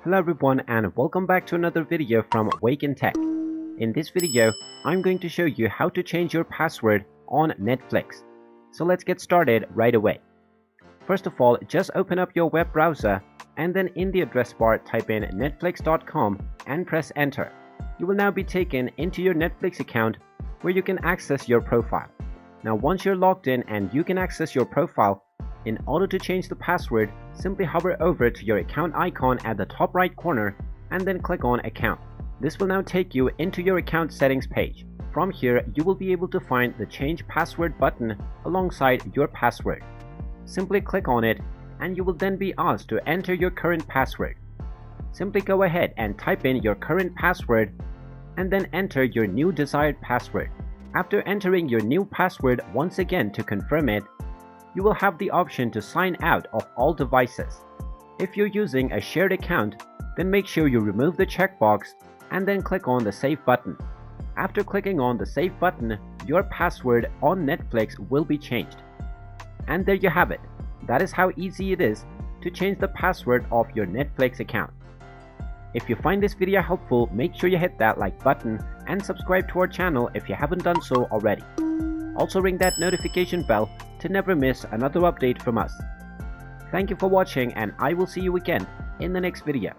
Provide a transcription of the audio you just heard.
Hello everyone and welcome back to another video from Wake&Tech. In this video, I'm going to show you how to change your password on Netflix. So let's get started right away. First of all, just open up your web browser and then in the address bar type in netflix.com and press enter. You will now be taken into your Netflix account where you can access your profile. Now once you're logged in and you can access your profile, in order to change the password, simply hover over to your account icon at the top right corner and then click on Account. This will now take you into your account settings page. From here, you will be able to find the Change Password button alongside your password. Simply click on it and you will then be asked to enter your current password. Simply go ahead and type in your current password and then enter your new desired password. After entering your new password once again to confirm it, you will have the option to sign out of all devices. If you're using a shared account, then make sure you remove the checkbox and then click on the Save button. After clicking on the Save button, your password on Netflix will be changed. And there you have it. That is how easy it is to change the password of your Netflix account. If you find this video helpful, make sure you hit that like button and subscribe to our channel if you haven't done so already. Also ring that notification bell to never miss another update from us. Thank you for watching and I will see you again in the next video.